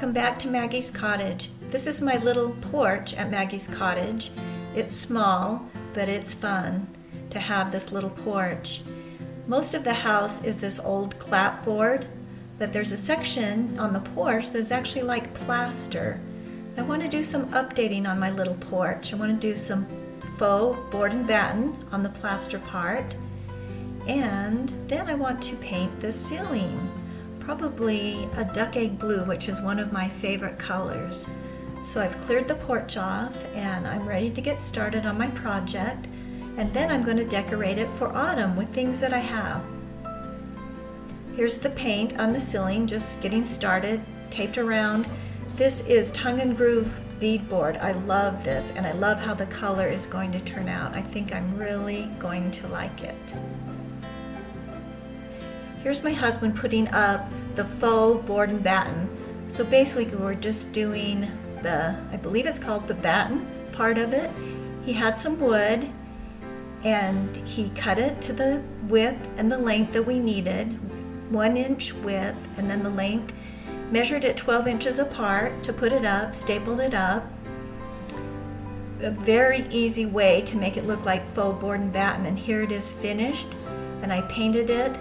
welcome back to Maggie's Cottage. This is my little porch at Maggie's Cottage. It's small, but it's fun to have this little porch. Most of the house is this old clapboard, but there's a section on the porch that's actually like plaster. I want to do some updating on my little porch. I want to do some faux board and batten on the plaster part, and then I want to paint the ceiling. Probably a duck egg blue, which is one of my favorite colors. So I've cleared the porch off and I'm ready to get started on my project, and then I'm going to decorate it for autumn with things that I have. Here's the paint on the ceiling, just getting started, taped around. This is tongue and groove beadboard. I love this, and I love how the color is going to turn out. I think I'm really going to like it. Here's my husband putting up the faux board and batten. So basically we're just doing the, I believe it's called the batten part of it. He had some wood and he cut it to the width and the length that we needed, 1 inch width, and then the length. Measured it 12 inches apart to put it up, stapled it up. A very easy way to make it look like faux board and batten, and here it is finished, and I painted it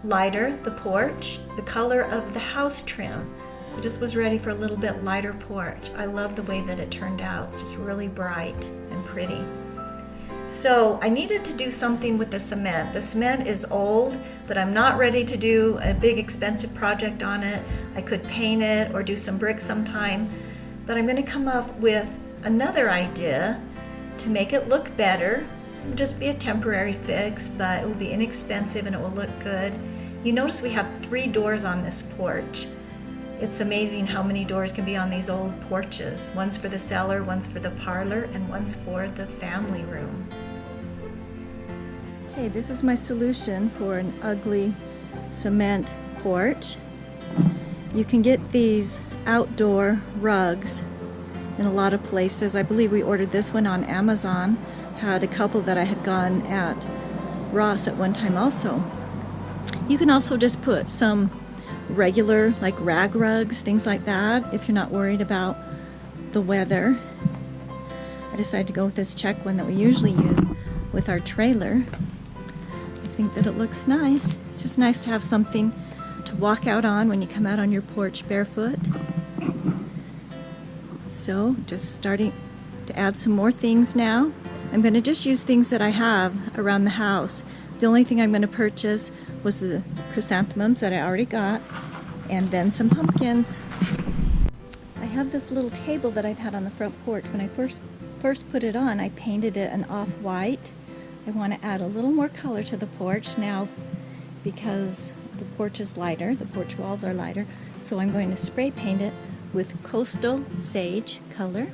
lighter, the porch, the color of the house trim. I just was ready for a little bit lighter porch. I love the way that it turned out. It's just really bright and pretty. So I needed to do something with the cement. The cement is old, but I'm not ready to do a big expensive project on it. I could paint it or do some bricks sometime, but I'm going to come up with another idea to make it look better. It'll just be a temporary fix, but it will be inexpensive and it will look good. You notice we have 3 doors on this porch. It's amazing how many doors can be on these old porches. One's for the cellar, one's for the parlor, and one's for the family room. Okay, this is my solution for an ugly cement porch. You can get these outdoor rugs in a lot of places. I believe we ordered this one on Amazon. Had a couple that I had gone at Ross at one time also. You can also just put some regular like rag rugs, things like that, if you're not worried about the weather. I decided to go with this check one that we usually use with our trailer. I think that it looks nice. It's just nice to have something to walk out on when you come out on your porch barefoot. So just starting to add some more things now. I'm going to just use things that I have around the house. The only thing I'm going to purchase was the chrysanthemums that I already got, and then some pumpkins. I have this little table that I've had on the front porch. When I first put it on, I painted it an off-white. I want to add a little more color to the porch now because the porch is lighter, the porch walls are lighter, so I'm going to spray paint it with coastal sage color,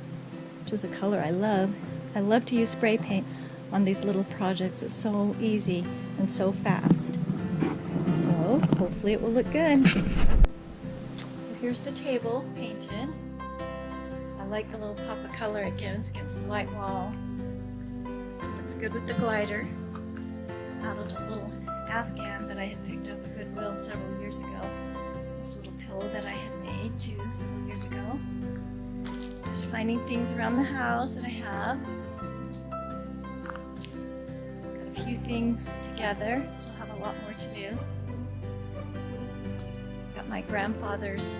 which is a color I love. I love to use spray paint on these little projects. It's so easy and so fast. So hopefully it will look good. So here's the table painted. I like the little pop of color it gives against the white wall. It looks good with the glider. Added a little Afghan that I had picked up at Goodwill several years ago. This little pillow that I had made too several years ago. Just finding things around the house that I have. Got a few things together, still have a lot more to do. Got my grandfather's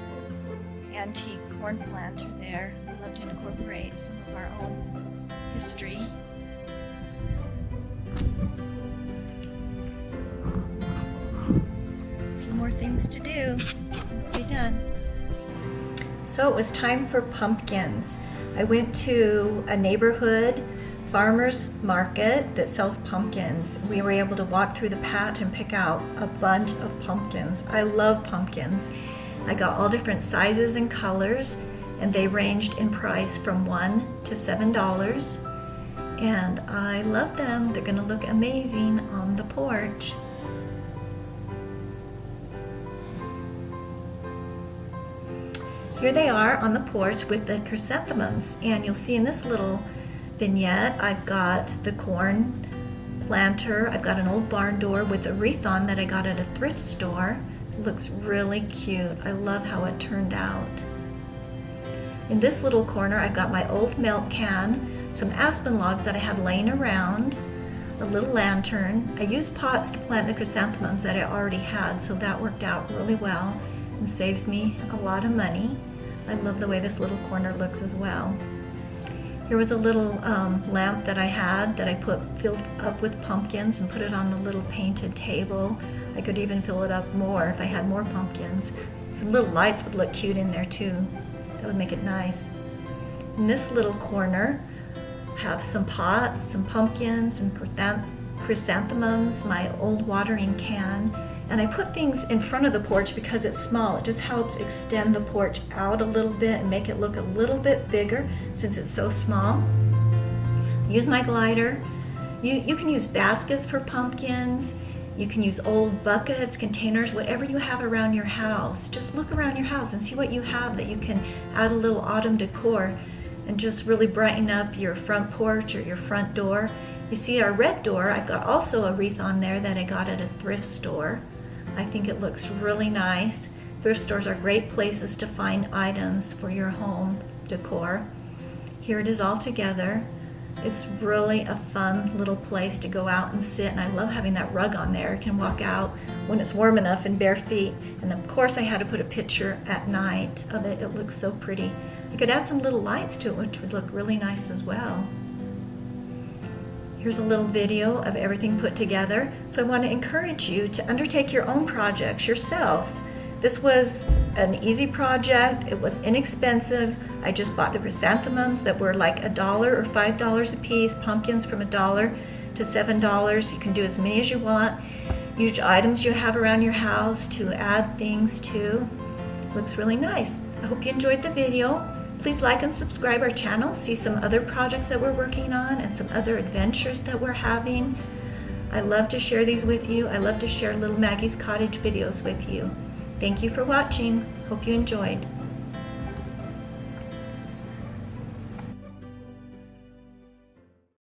antique corn planter there. I love to incorporate some of our own history. A few more things to do. We'll be done. So it was time for pumpkins. I went to a neighborhood farmer's market that sells pumpkins. We were able to walk through the patch and pick out a bunch of pumpkins. I love pumpkins. I got all different sizes and colors, and they ranged in price from $1 to $7. And I love them. They're gonna look amazing on the porch. Here they are on the porch with the chrysanthemums, and you'll see in this little vignette I've got the corn planter. I've got an old barn door with a wreath on that I got at a thrift store. It looks really cute. I love how it turned out. In this little corner, I've got my old milk can, some aspen logs that I had laying around, a little lantern. I used pots to plant the chrysanthemums that I already had, so that worked out really well and saves me a lot of money. I love the way this little corner looks as well. Here was a little lamp that I had that I filled up with pumpkins and put it on the little painted table. I could even fill it up more if I had more pumpkins. Some little lights would look cute in there too. That would make it nice. In this little corner, I have some pots, some pumpkins, and chrysanthemums, my old watering can. And I put things in front of the porch because it's small. It just helps extend the porch out a little bit and make it look a little bit bigger since it's so small. Use my glider. You can use baskets for pumpkins. You can use old buckets, containers, whatever you have around your house. Just look around your house and see what you have that you can add a little autumn decor and just really brighten up your front porch or your front door. You see our red door, I've got also a wreath on there that I got at a thrift store. I think it looks really nice. Thrift stores are great places to find items for your home decor. Here it is all together. It's really a fun little place to go out and sit, and I love having that rug on there. You can walk out when it's warm enough in bare feet. And of course I had to put a picture at night of it. It looks so pretty. I could add some little lights to it, which would look really nice as well. Here's a little video of everything put together. So I want to encourage you to undertake your own projects yourself. This was an easy project. It was inexpensive. I just bought the chrysanthemums that were like $1 or $5 a piece, pumpkins from $1 to $7. You can do as many as you want. Use items you have around your house to add things to. Looks really nice. I hope you enjoyed the video. Please like and subscribe our channel, see some other projects that we're working on and some other adventures that we're having. I love to share these with you. I love to share Little Maggie's Cottage videos with you. Thank you for watching. Hope you enjoyed.